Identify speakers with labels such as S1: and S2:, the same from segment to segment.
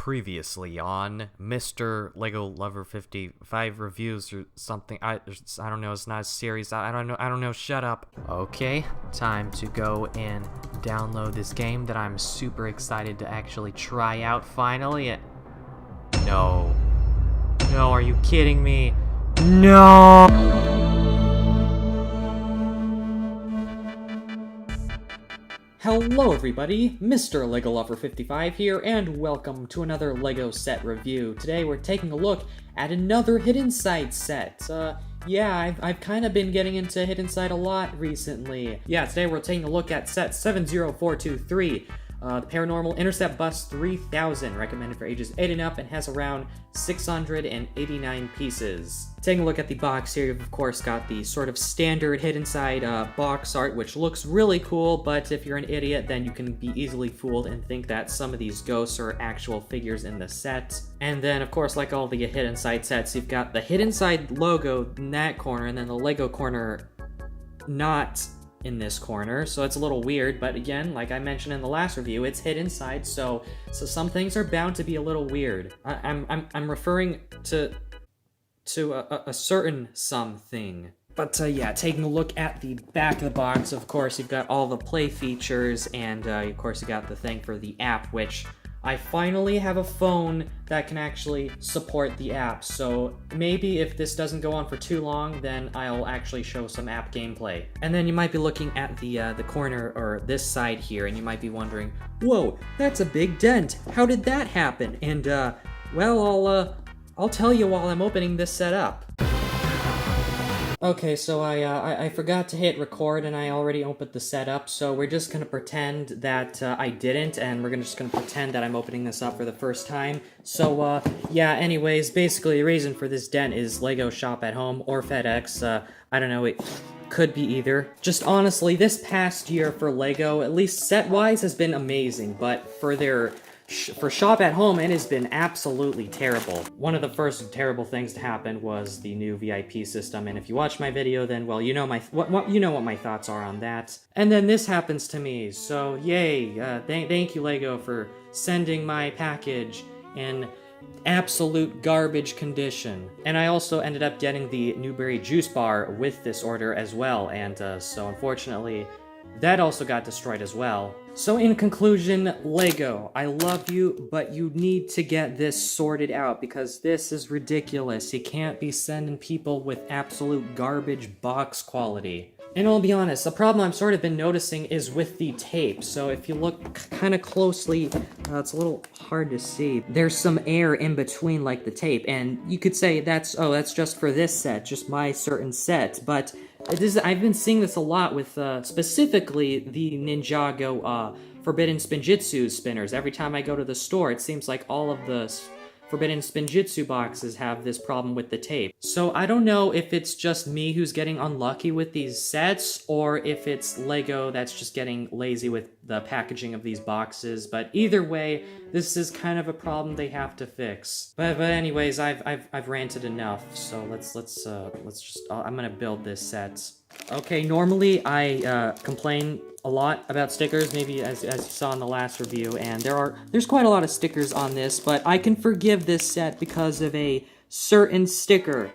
S1: Previously on Mr. Lego Lover 55 reviews or something. I don't know. It's not a series. I don't know. Shut up. Okay, time to go and download this game that I'm super excited to actually try out finally. No. No, are you kidding me? No!
S2: Hello everybody, Mr. Lego Lover 55 here, and welcome to another Lego set review. Today we're taking a look at another Hidden Side set. I've kind of been getting into Hidden Side a lot recently. Today we're taking a look at set 70423. The Paranormal Intercept Bus 3000, recommended for ages 8 and up, and has around 689 pieces. Taking a look at the box here, you've of course got the sort of standard Hidden Side box art, which looks really cool, but if you're an idiot, then you can be easily fooled and think that some of these ghosts are actual figures in the set. And then, of course, like all the Hidden Side sets, you've got the Hidden Side logo in that corner, and then the Lego corner not in this corner, so it's a little weird, but again, like I mentioned in the last review, it's Hidden Side, so some things are bound to be a little weird. I'm referring to a certain something. But taking a look at the back of the box, of course, you've got all the play features, and of course you got the thing for the app, which I finally have a phone that can actually support the app, so maybe if this doesn't go on for too long, then I'll actually show some app gameplay. And then you might be looking at the corner, or this side here, and you might be wondering, whoa, that's a big dent! How did that happen? And, well, I'll tell you while I'm opening this set up. Okay, so I forgot to hit record and I already opened the setup, so we're just gonna pretend that I didn't, and we're just gonna pretend that I'm opening this up for the first time. So, anyways, basically the reason for this dent is Lego Shop at Home or FedEx. I don't know, it could be either. Just honestly, this past year for Lego, at least set-wise, has been amazing, but for Shop at Home, it has been absolutely terrible. One of the first terrible things to happen was the new VIP system, and if you watch my video, then, well, you know what my thoughts are on that. And then this happens to me, so yay, thank you LEGO for sending my package in absolute garbage condition. And I also ended up getting the Newberry juice bar with this order as well, and so unfortunately, that also got destroyed as well. So in conclusion, Lego, I love you, but you need to get this sorted out because this is ridiculous. You can't be sending people with absolute garbage box quality. And I'll be honest, the problem I've sort of been noticing is with the tape. So if you look kind of closely, it's a little hard to see. There's some air in between like the tape, and you could say that's just for this set, just my certain set, but I've been seeing this a lot with, specifically the Ninjago, Forbidden Spinjitzu spinners. Every time I go to the store, it seems like all of the Forbidden Spinjitzu boxes have this problem with the tape. So I don't know if it's just me who's getting unlucky with these sets, or if it's Lego that's just getting lazy with the packaging of these boxes, but either way, this is kind of a problem they have to fix. But anyways, I've ranted enough, so let's just, I'm gonna build this set. Okay, normally I complain a lot about stickers, maybe as you saw in the last review, and there's quite a lot of stickers on this, but I can forgive this set because of a certain sticker.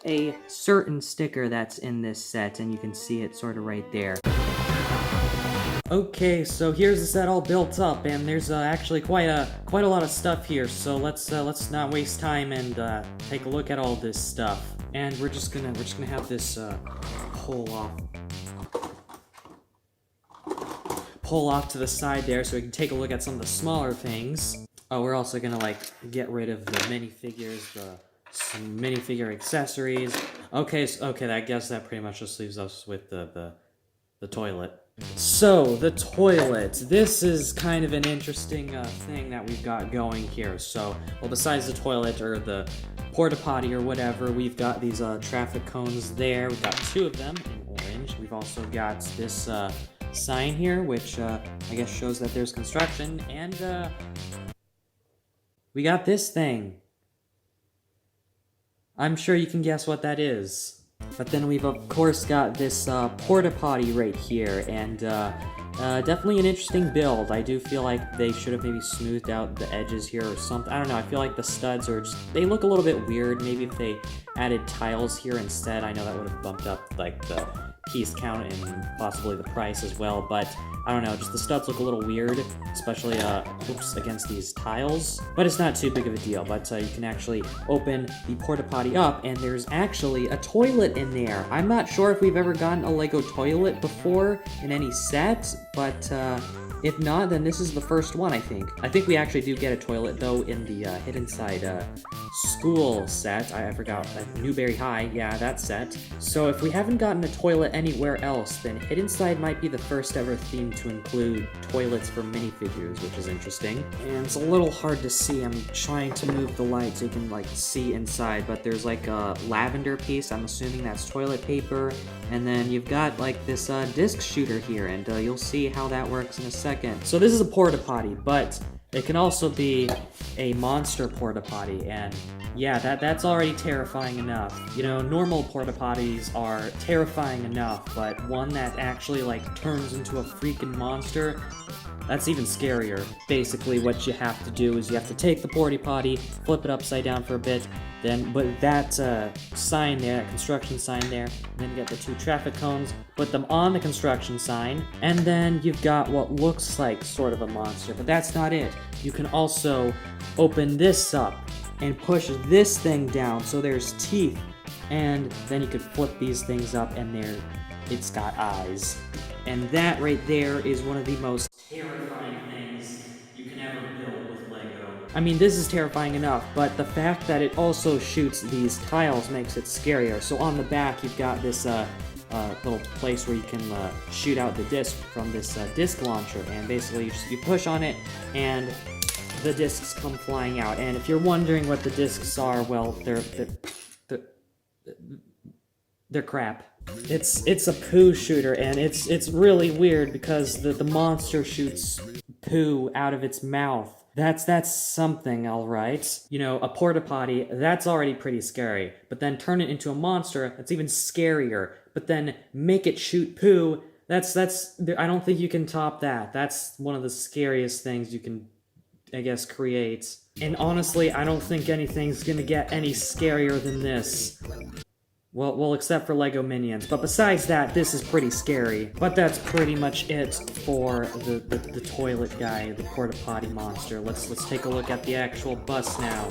S2: A certain sticker that's in this set, and you can see it sort of right there. Okay, so here's the set all built up, and there's actually quite a lot of stuff here, so let's not waste time and take a look at all this stuff. And we're just gonna have this pull off to the side there so we can take a look at some of the smaller things. Oh, we're also gonna like get rid of the minifigures, some minifigure accessories. Okay, I guess that pretty much just leaves us with the toilet. So, the toilet. This is kind of an interesting thing that we've got going here. So, well, besides the toilet or the port-a-potty or whatever, we've got these traffic cones there. We've got 2 of them in orange. We've also got this sign here, which I guess shows that there's construction. And we got this thing. I'm sure you can guess what that is. But then we've of course got this port-a-potty right here, and definitely an interesting build. I do feel like they should have maybe smoothed out the edges here or something. I don't know, I feel like the studs are just, they look a little bit weird. Maybe if they added tiles here instead, I know that would have bumped up like the piece count and possibly the price as well, but I don't know, just the studs look a little weird, especially against these tiles. But it's not too big of a deal. But you can actually open the port-a-potty up, and there's actually a toilet in there. I'm not sure if we've ever gotten a Lego toilet before in any set, but if not, then this is the first one, I think. I think we actually do get a toilet, though, in the Hidden Side school set. I forgot, Newberry High, yeah, that set. So if we haven't gotten a toilet anywhere else, then Hidden Side might be the first ever theme to include toilets for minifigures, which is interesting. And it's a little hard to see. I'm trying to move the light so you can, like, see inside, but there's, like, a lavender piece. I'm assuming that's toilet paper. And then you've got, like, this disc shooter here, and you'll see how that works in a second. So this is a port-a-potty, but it can also be a monster port-a-potty, and yeah, that's already terrifying enough. You know, normal port-a-potties are terrifying enough, but one that actually, like, turns into a freaking monster, that's even scarier. Basically, what you have to do is you have to take the porta-potty, flip it upside down for a bit, then put that sign there, that construction sign there, then get the 2 traffic cones, put them on the construction sign, and then you've got what looks like sort of a monster, but that's not it. You can also open this up and push this thing down so there's teeth, and then you could flip these things up and it's got eyes. And that right there is one of the most terrifying things you can ever build with Lego. I mean, this is terrifying enough, but the fact that it also shoots these tiles makes it scarier. So on the back, you've got this little place where you can shoot out the disc from this disc launcher, and basically you push on it, and the discs come flying out. And if you're wondering what the discs are, well, they're crap. It's a poo shooter, and it's really weird because the monster shoots poo out of its mouth. That's something, alright. You know, a porta-potty, that's already pretty scary. But then turn it into a monster, that's even scarier. But then make it shoot poo, that's I don't think you can top that. That's one of the scariest things you can, I guess, create. And honestly, I don't think anything's gonna get any scarier than this. Well, except for Lego Minions. But besides that, this is pretty scary. But that's pretty much it for the toilet guy, the porta-potty monster. Let's take a look at the actual bus now.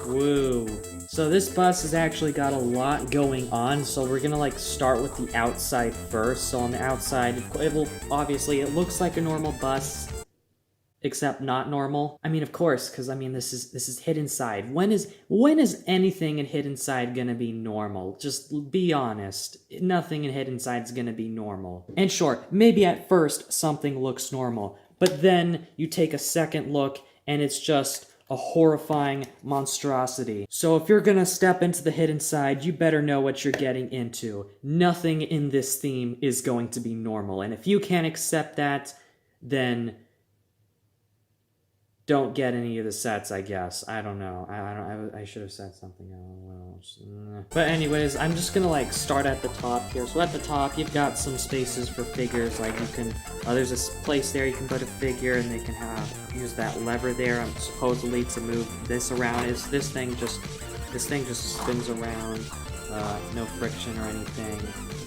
S2: Woo. So this bus has actually got a lot going on, so we're gonna, like, start with the outside first. So on the outside, it looks like a normal bus, except not normal. I mean, of course, because I mean, this is Hidden Side. When is anything in Hidden Side gonna be normal? Just be honest. Nothing in Hidden Side is gonna be normal. And sure, maybe at first something looks normal, but then you take a second look and it's just a horrifying monstrosity. So if you're gonna step into the Hidden Side, you better know what you're getting into. Nothing in this theme is going to be normal, and if you can't accept that, then don't get any of the sets, I guess. I don't know. I should have said something else. But anyways, I'm just gonna, like, start at the top here. So at the top, you've got some spaces for figures. Like, you can, there's a place there you can put a figure, and they can use that lever there, supposedly to move this around. This thing just spins around. No friction or anything.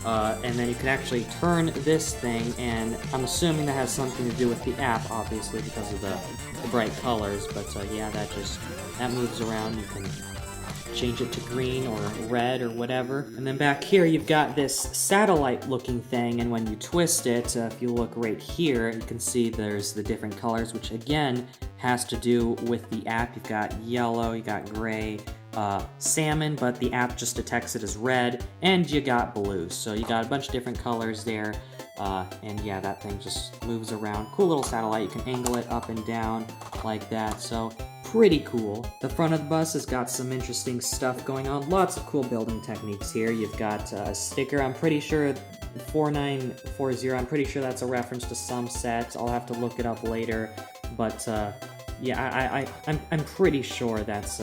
S2: And then you can actually turn this thing, and I'm assuming that has something to do with the app, obviously, because of the bright colors, but yeah, that moves around. You can change it to green or red or whatever. And then back here, you've got this satellite-looking thing, and when you twist it, if you look right here, you can see there's the different colors, which again has to do with the app. You've got yellow, you got gray, salmon, but the app just detects it as red, and you got blue. So you got a bunch of different colors there, and yeah, that thing just moves around. Cool little satellite. You can angle it up and down like that, so pretty cool. The front of the bus has got some interesting stuff going on. Lots of cool building techniques here. You've got a sticker, I'm pretty sure 4940, I'm pretty sure that's a reference to some sets. I'll have to look it up later, but yeah, I'm pretty sure that's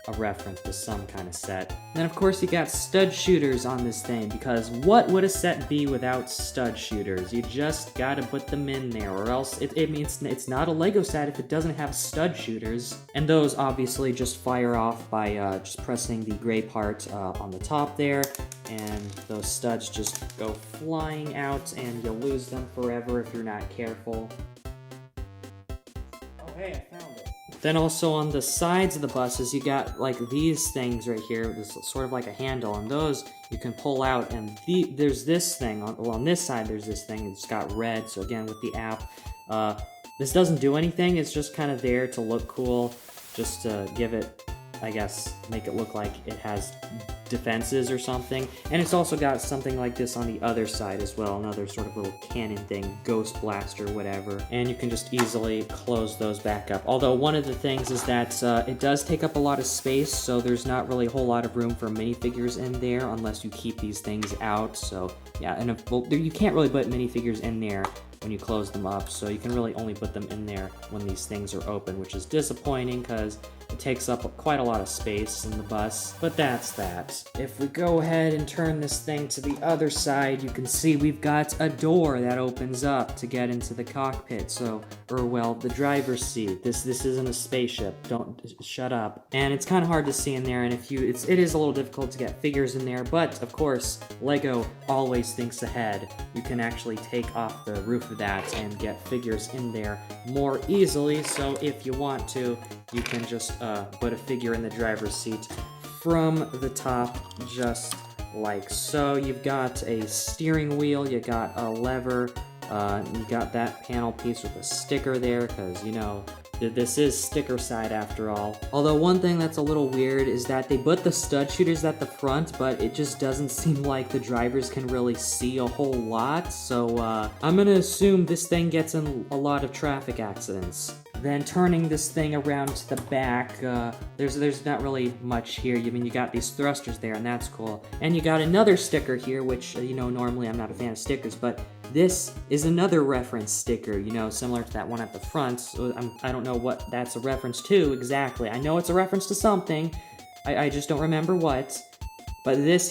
S2: a reference to some kind of set. Then of course you got stud shooters on this thing, because what would a set be without stud shooters? You just gotta put them in there, or else it means it's not a Lego set if it doesn't have stud shooters. And those obviously just fire off by just pressing the gray part on the top there, and those studs just go flying out, and you'll lose them forever if you're not careful. Oh hey, I found it. Then also on the sides of the buses, you got like these things right here. This is sort of like a handle, and those you can pull out. And there's this thing on this side. There's this thing. It's got red. So again, with the app, this doesn't do anything. It's just kind of there to look cool, just to give it, I guess, make it look like it has defenses or something. And it's also got something like this on the other side as well, another sort of little cannon thing, ghost blaster, whatever. And you can just easily close those back up. Although one of the things is that it does take up a lot of space, so there's not really a whole lot of room for minifigures in there unless you keep these things out. So yeah, and you can't really put minifigures in there when you close them up, so you can really only put them in there when these things are open, which is disappointing because it takes up quite a lot of space in the bus, but that's that. If we go ahead and turn this thing to the other side, you can see we've got a door that opens up to get into the cockpit, the driver's seat. This isn't a spaceship, don't shut up. And it's kind of hard to see in there, and it is a little difficult to get figures in there, but of course, Lego always thinks ahead. You can actually take off the roof of that and get figures in there more easily, so if you want to, you can just put a figure in the driver's seat from the top, just like so. You've got a steering wheel, you got a lever, you got that panel piece with a sticker there, because, you know, this is sticker side after all. Although one thing that's a little weird is that they put the stud shooters at the front, but it just doesn't seem like the drivers can really see a whole lot, so I'm gonna assume this thing gets in a lot of traffic accidents. Then turning this thing around to the back, there's not really much here. I mean, you got these thrusters there, and that's cool. And you got another sticker here, which, you know, normally I'm not a fan of stickers, but this is another reference sticker, you know, similar to that one at the front. So I don't know what that's a reference to exactly. I know it's a reference to something. I just don't remember what. But this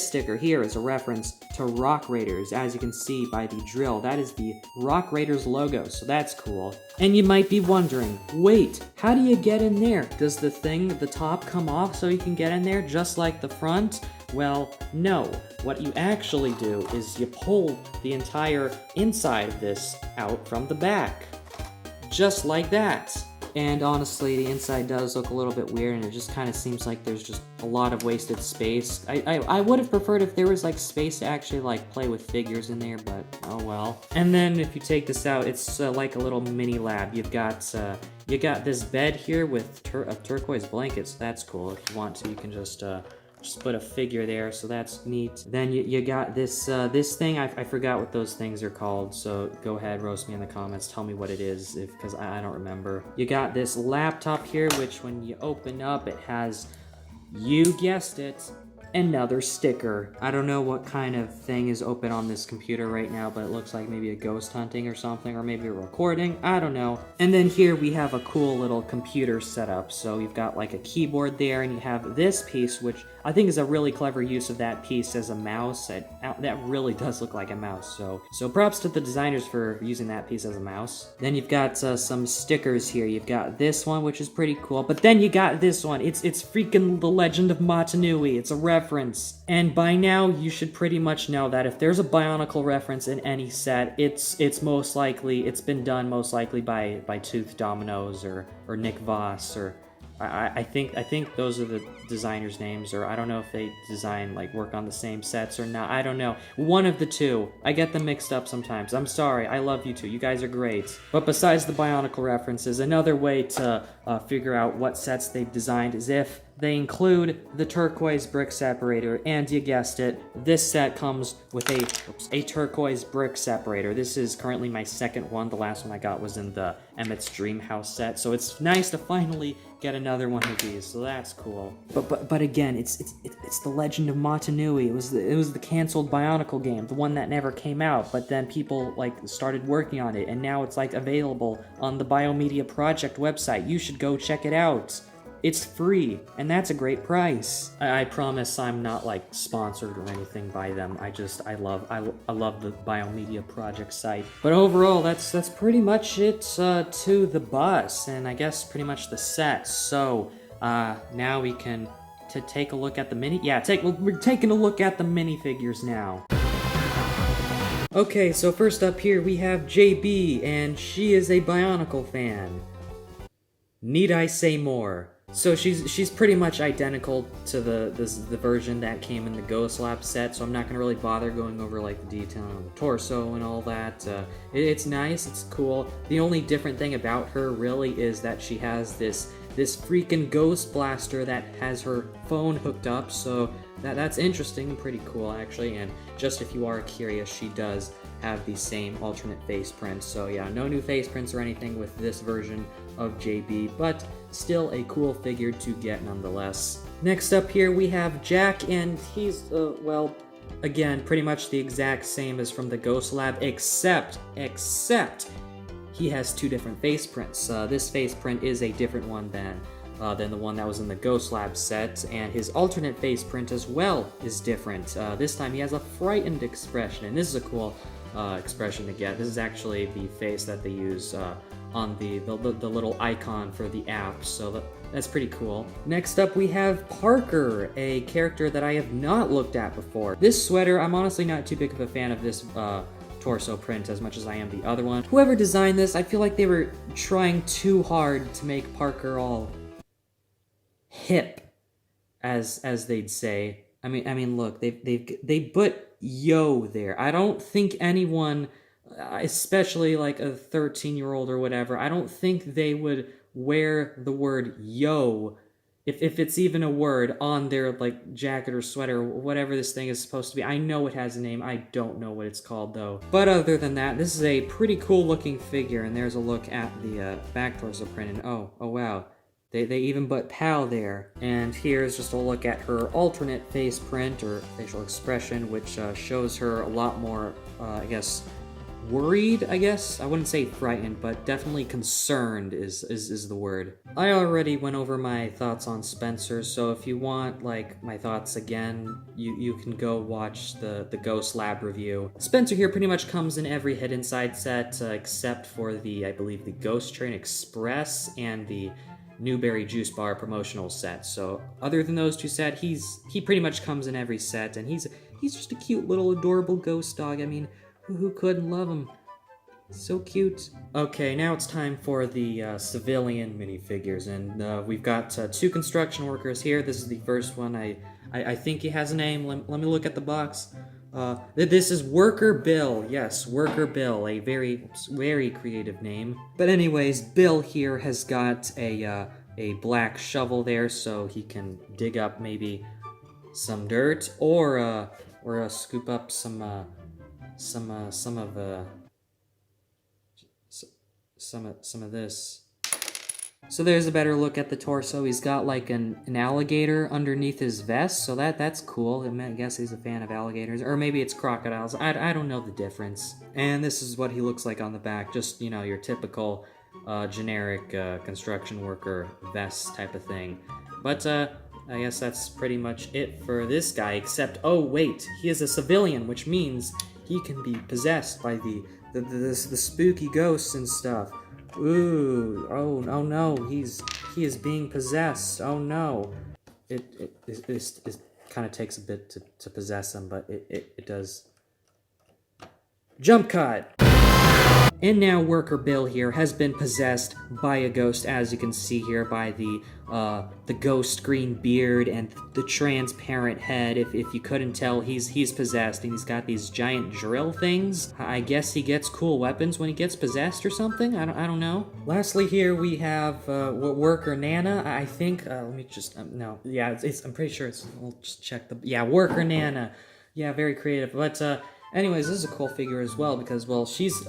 S2: sticker here is a reference to Rock Raiders, as you can see by the drill. That is the Rock Raiders logo, so that's cool. And you might be wondering, wait, how do you get in there? Does the thing at the top come off so you can get in there just like the front? Well, no. What you actually do is you pull the entire inside of this out from the back. Just like that. And honestly, the inside does look a little bit weird, and it just kind of seems like there's just a lot of wasted space. I would have preferred if there was like space to actually like play with figures in there, but oh well. And then if you take this out, it's like a little mini lab. You got this bed here with turquoise blankets. So that's cool. If you want to, you can just put a figure there, so that's neat. Then you got this this thing. I forgot what those things are called, so go ahead, roast me in the comments, tell me what it is, because I don't remember. You got this laptop here, which when you open up, it has, you guessed it, another sticker. I don't know what kind of thing is open on this computer right now, but it looks like maybe a ghost hunting or something, or maybe a recording, I don't know. And then here we have a cool little computer setup. So you've got like a keyboard there, and you have this piece, which I think is a really clever use of that piece as a mouse. That really does look like a mouse, so props to the designers for using that piece as a mouse. Then you've got some stickers here. You've got this one, which is pretty cool, but then you got this one. It's freaking The Legend of Motunui. It's a reference. And by now, you should pretty much know that if there's a Bionicle reference in any set, it's been done most likely by Tooth Dominoes or Nick Voss, or I think those are the designers' names, or I don't know if they work on the same sets or not. I don't know. One of the two. I get them mixed up sometimes. I'm sorry. I love you two. You guys are great. But besides the Bionicle references, another way to figure out what sets they've designed is if they include the turquoise brick separator, and you guessed it, this set comes with a turquoise brick separator. This is currently my second one. The last one I got was in the Emmett's Dreamhouse set, so it's nice to finally get another one of these, so that's cool. But again, it's The Legend of Motunui. It was the canceled Bionicle game, the one that never came out, but then people started working on it, and now it's available on the Biomedia Project website. You should go check it out. it's free, and that's a great price. I promise I'm not like sponsored or anything by them. I love the Biomedia Project site. But overall, that's pretty much it to the bus, and I guess pretty much the set. So now we can take a look at the mini. Yeah, we're taking a look at the minifigures now. Okay, so first up here we have JB, and she is a Bionicle fan. Need I say more? So she's pretty much identical to the version that came in the Ghost Lab set, so I'm not gonna really bother going over like the detail on the torso and all that. It's nice, it's cool. The only different thing about her really is that she has this freaking ghost blaster that has her phone hooked up, so that's interesting and pretty cool actually. And just if you are curious, she does have the same alternate face prints. So yeah, no new face prints or anything with this version of JB, but still a cool figure to get nonetheless. Next up here we have Jack, and he's, well, again, pretty much the exact same as from the Ghost Lab, except he has two different face prints. This face print is a different one than the one that was in the Ghost Lab set, and his alternate face print as well is different. This time he has a frightened expression, and this is a cool expression to get. This is actually the face that they use on the little icon for the app, so that's pretty cool. Next up we have Parker, a character that I have not looked at before. This sweater, I'm honestly not too big of a fan of this torso print as much as I am the other one. Whoever designed this, I feel like they were trying too hard to make Parker all hip, as they'd say. I mean, look, they put yo there. I don't think anyone, especially like a 13-year-old or whatever, I don't think they would wear the word yo, if it's even a word, on their like jacket or sweater or whatever this thing is supposed to be. I know it has a name, I don't know what it's called though. But other than that, this is a pretty cool looking figure, and there's a look at the back torso print, and oh wow. They even put PAL there. And here's just a look at her alternate face print, or facial expression, which shows her a lot more, I guess, worried, I guess? I wouldn't say frightened, but definitely concerned is the word. I already went over my thoughts on Spencer, so if you want, like, my thoughts again, you can go watch the Ghost Lab review. Spencer here pretty much comes in every Hidden Side set, except for I believe, the Ghost Train Express and the Newberry Juice Bar promotional set. So other than those two sets, he pretty much comes in every set, and he's just a cute little adorable ghost dog. I mean, who couldn't love him? So cute. Okay, now it's time for the civilian minifigures, and we've got two construction workers here. This is the first one. I think he has a name. Let me look at the box. This is Worker Bill. Yes, Worker Bill, a very, very creative name. But anyways, Bill here has got a black shovel there, so he can dig up maybe some dirt, or scoop up some of this. So there's a better look at the torso. He's got like an alligator underneath his vest, so that's cool. I guess he's a fan of alligators, or maybe it's crocodiles. I don't know the difference. And this is what he looks like on the back. Just, you know, your typical generic construction worker vest type of thing. But I guess that's pretty much it for this guy, except, oh wait, he is a civilian, which means he can be possessed by the spooky ghosts and stuff. Ooh, oh no, he is being possessed. Oh no. It kind of takes a bit to possess him, but it does. Jump cut! And now Worker Bill here has been possessed by a ghost, as you can see here by the ghost green beard and the transparent head. If you couldn't tell, he's possessed, and he's got these giant drill things. I guess he gets cool weapons when he gets possessed or something. I don't know. Lastly, here we have Worker Nana. I think. Let me just no. Yeah, I'm pretty sure it's. We'll just check the. Yeah, Worker Nana. Yeah, very creative. But anyways, this is a cool figure as well, because, well, she's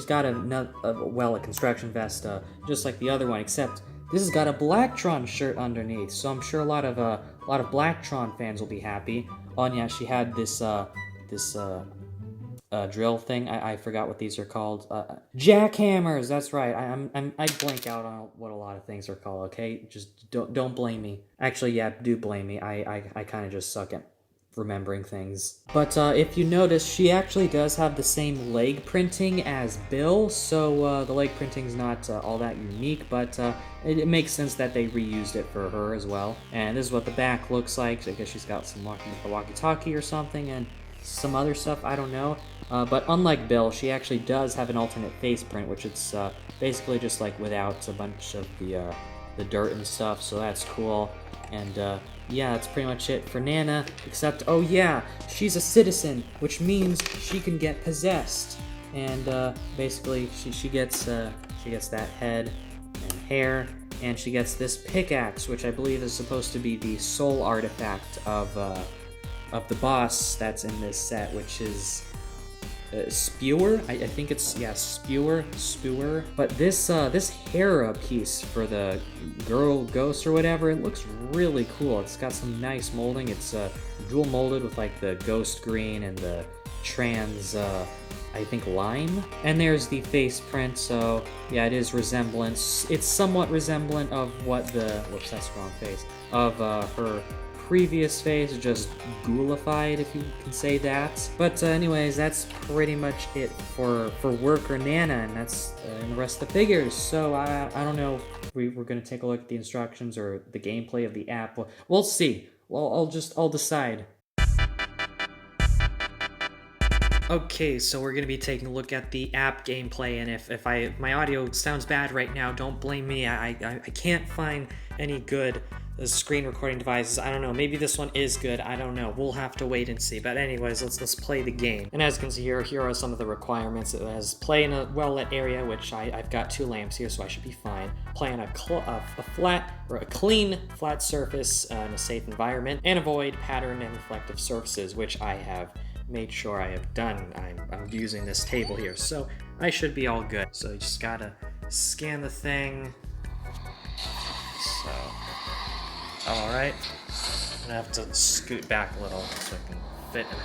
S2: got a construction vest, just like the other one, except this has got a Blacktron shirt underneath, so I'm sure a lot of Blacktron fans will be happy. Oh, and yeah, she had this drill thing. I forgot what these are called. Jackhammers. That's right. I blank out on what a lot of things are called. Okay, just don't blame me. Actually, yeah, do blame me. I kind of just suck at remembering things. But if you notice, she actually does have the same leg printing as Bill, so the leg printing's not all that unique, but it makes sense that they reused it for her as well. And this is what the back looks like. I guess she's got some walkie-talkie or something, and some other stuff, I don't know. But unlike Bill, she actually does have an alternate face print, which it's basically just like without a bunch of the dirt and stuff, so that's cool. And yeah, that's pretty much it for Nana, except, oh yeah, she's a citizen, which means she can get possessed. And basically, she gets that head and hair, and she gets this pickaxe, which I believe is supposed to be the soul artifact of the boss that's in this set, which is Spewer. I think it's, yeah, Spewer. But this hair piece for the girl ghost or whatever, it looks really cool. It's got some nice molding. It's dual molded with like the ghost green and the trans I think lime. And there's the face print, so yeah, it is resemblance. It's somewhat resemblant of what the, whoops, that's the wrong face, of her previous face, just ghoulified, if you can say that. But anyways, that's pretty much it for Worker Nana, and that's and the rest of the figures. So I don't know if we're gonna take a look at the instructions or the gameplay of the app. We'll see. Well, I'll decide. Okay, so we're gonna be taking a look at the app gameplay, and if my audio sounds bad right now, don't blame me. I can't find any good screen recording devices. I don't know, maybe this one is good, I don't know, we'll have to wait and see. But anyways, let's play the game. And as you can see here are some of the requirements. It has play in a well-lit area, which I've got 2 lamps here, so I should be fine. Play on a clean flat surface in a safe environment, and avoid pattern and reflective surfaces, which I have made sure I have done. I'm using this table here, so I should be all good. So you just gotta scan the thing. So, alright. I'm gonna have to scoot back a little so I can fit in it.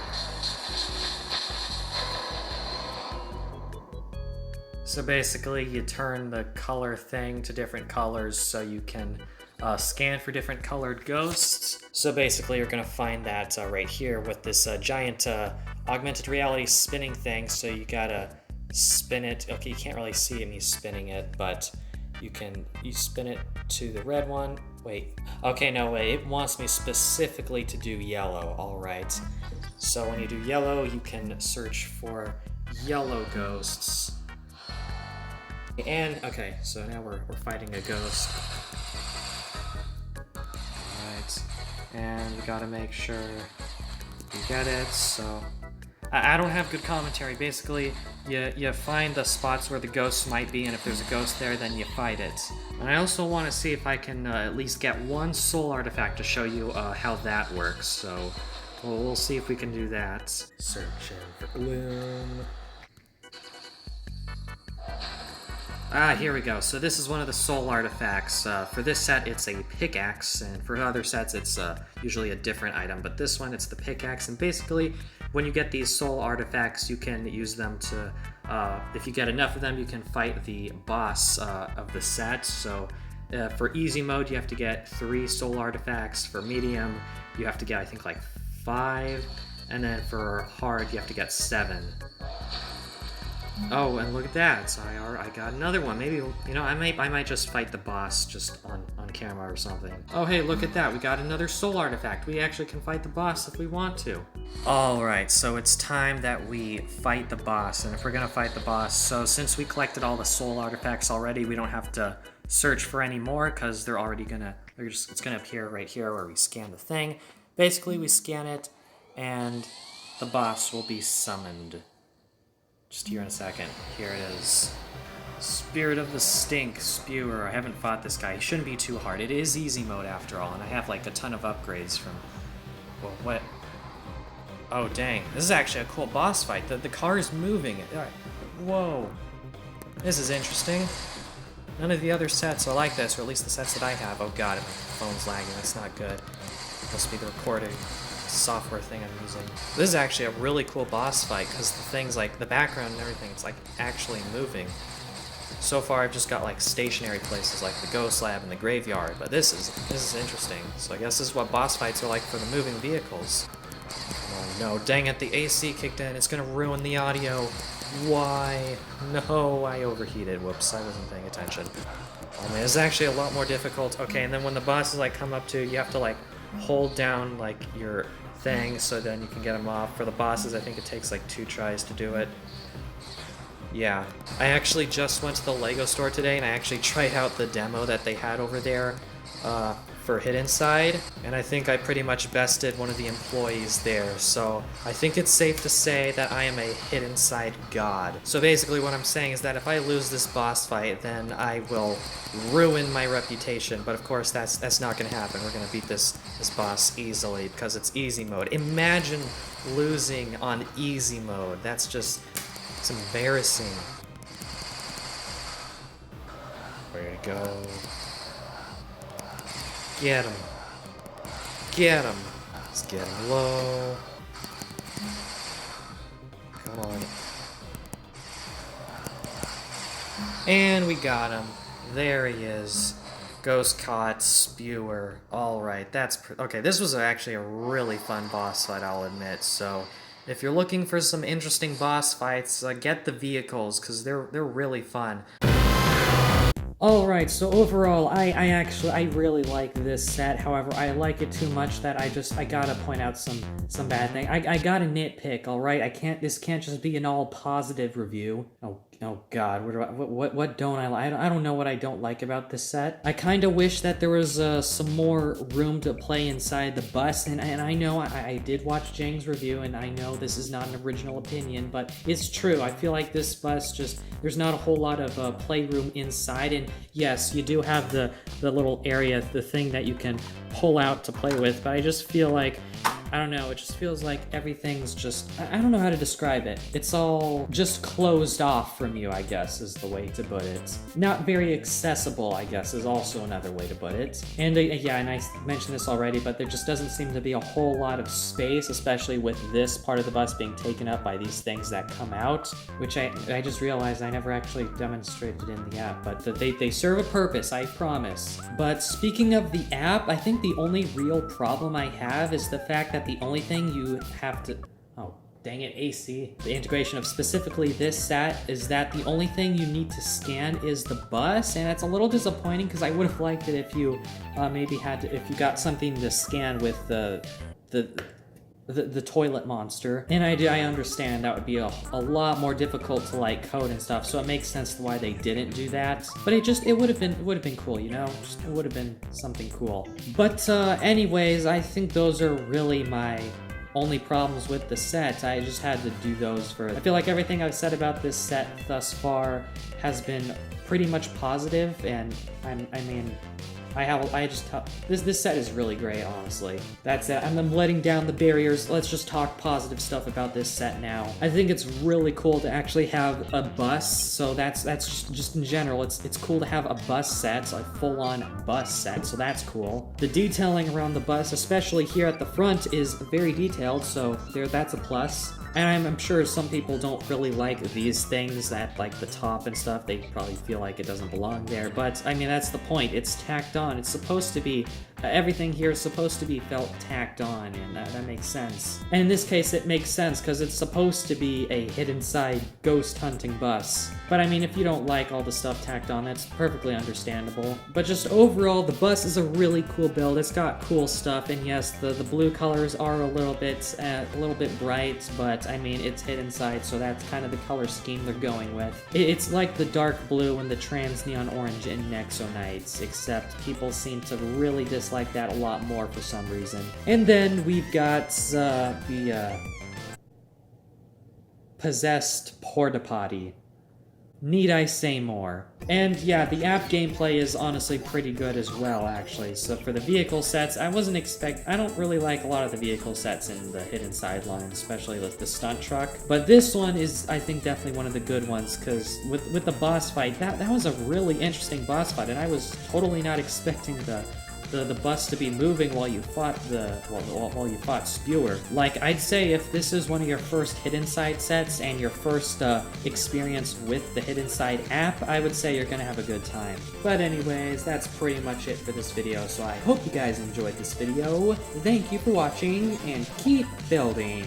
S2: So basically, you turn the color thing to different colors so you can scan for different colored ghosts. So basically, you're gonna find that right here with this giant augmented reality spinning thing. So you gotta spin it. Okay, you can't really see me spinning it, but you spin it to the red one. Wait. Okay, no, wait. It wants me specifically to do yellow. All right. So when you do yellow, you can search for yellow ghosts. And okay, so now we're fighting a ghost. Alright, and we gotta make sure we get it. So I don't have good commentary. Basically, you find the spots where the ghosts might be, and if there's a ghost there, then you fight it. And I also want to see if I can at least get one soul artifact to show you how that works. So we'll see if we can do that. Searching for gloom. Here we go. So this is one of the soul artifacts. For this set, it's a pickaxe, and for other sets, it's usually a different item. But this one, it's the pickaxe, and basically, when you get these soul artifacts, you can use them to, if you get enough of them, you can fight the boss of the set. So for easy mode, you have to get 3 soul artifacts. For medium, you have to get, I think, like 5. And then for hard, you have to get 7. Oh, and look at that! So I got another one. Maybe, you know, I might just fight the boss just on camera or something. Oh, hey, look at that! We got another soul artifact. We actually can fight the boss if we want to. All right, so it's time that we fight the boss. And if we're gonna fight the boss, so since we collected all the soul artifacts already, we don't have to search for any more because they're already it's gonna appear right here where we scan the thing. Basically, we scan it, and the boss will be summoned. Just here in a second. Here it is. Spirit of the Stink, Spewer. I haven't fought this guy. He shouldn't be too hard. It is easy mode after all, and I have like a ton of upgrades from... Well, what? Oh, dang. This is actually a cool boss fight. The car is moving. Right. Whoa. This is interesting. None of the other sets are like this, or at least the sets that I have. Oh god, my phone's lagging. That's not good. Must be the recording software thing I'm using. This is actually a really cool boss fight because the things like the background and everything, it's like actually moving. So far I've just got like stationary places like the ghost lab and the graveyard, but this is interesting. So I guess this is what boss fights are like for the moving vehicles. Oh no, dang it, the AC kicked in. It's gonna ruin the audio. Why? No, I overheated. Whoops, I wasn't paying attention. Oh man, it's actually a lot more difficult. Okay, and then when the bosses like come up to you, you have to like hold down like your thing so then you can get them off. For the bosses, I think it takes like 2 tries to do it. Yeah, I actually just went to the Lego store today and I actually tried out the demo that they had over there for Hid Inside, and I think I pretty much bested one of the employees there, so I think it's safe to say that I am a Hid Inside god. So basically what I'm saying is that if I lose this boss fight, then I will ruin my reputation, but of course that's not going to happen. We're going to beat this boss easily because it's easy mode. Imagine losing on easy mode. That's just... it's embarrassing. Where to go? Get him. Get him. Let's get him low. Come on. And we got him. There he is. Ghost caught, spewer. Alright, that's... okay, this was actually a really fun boss fight, I'll admit, so... if you're looking for some interesting boss fights, get the vehicles, because they're really fun. Alright, so overall, I really like this set. However, I like it too much that I gotta point out some bad thing. I gotta nitpick, alright? This can't just be an all positive review. Oh god, what don't I like? I don't know what I don't like about this set. I kind of wish that there was some more room to play inside the bus, and I know I did watch Jang's review, and I know this is not an original opinion, but it's true. I feel like this bus just, there's not a whole lot of playroom inside, and yes, you do have the little area, the thing that you can pull out to play with, but I just feel like, I don't know, it just feels like everything's just, I don't know how to describe it. It's all just closed off from you, I guess, is the way to put it. Not very accessible, I guess, is also another way to put it. And yeah, and I mentioned this already, but there just doesn't seem to be a whole lot of space, especially with this part of the bus being taken up by these things that come out, which I just realized I never actually demonstrated in the app, but they serve a purpose, I promise. But speaking of the app, I think the only real problem I have is the fact that the only thing you have to... oh, dang it, AC. The integration of specifically this set is that the only thing you need to scan is the bus, and it's a little disappointing because I would have liked it if you maybe had to, if you got something to scan with the toilet monster. And I understand that would be a lot more difficult to like code and stuff, so it makes sense why they didn't do that. But it would have been cool, you know? It would have been something cool. But anyways, I think those are really my only problems with the set. I just had to do those for... I feel like everything I've said about this set thus far has been pretty much positive, and I mean... this set is really great, honestly. That's it. I'm letting down the barriers. Let's just talk positive stuff about this set now. I think it's really cool to actually have a bus, so that's just in general. It's cool to have a bus set, so a full-on bus set, so that's cool. The detailing around the bus, especially here at the front, is very detailed, so that's a plus. And I'm sure some people don't really like these things at like the top and stuff. They probably feel like it doesn't belong there. But I mean, that's the point. It's tacked on. It's supposed to be, everything here is supposed to be felt tacked on, and that makes sense. And in this case, it makes sense because it's supposed to be a hidden side ghost hunting bus. But I mean, if you don't like all the stuff tacked on, that's perfectly understandable. But just overall, the bus is a really cool build. It's got cool stuff, and yes, the blue colors are a little bit bright, but I mean, it's hidden side, so that's kind of the color scheme they're going with. It's like the dark blue and the trans neon orange in Nexo Knights, except people seem to really dislike that a lot more for some reason. And then we've got the possessed port-a-potty. Need I say more? And yeah, the app gameplay is honestly pretty good as well, actually. So for the vehicle sets, I don't really like a lot of the vehicle sets in the hidden sideline, especially with the stunt truck. But this one is, I think, definitely one of the good ones, because with the boss fight, that was a really interesting boss fight, and I was totally not expecting the the bus to be moving while you fought while you fought Spewer. Like, I'd say if this is one of your first Hidden Side sets and your first experience with the Hidden Side app, I would say you're gonna have a good time. But anyways, that's pretty much it for this video, so I hope you guys enjoyed this video. Thank you for watching, and keep building!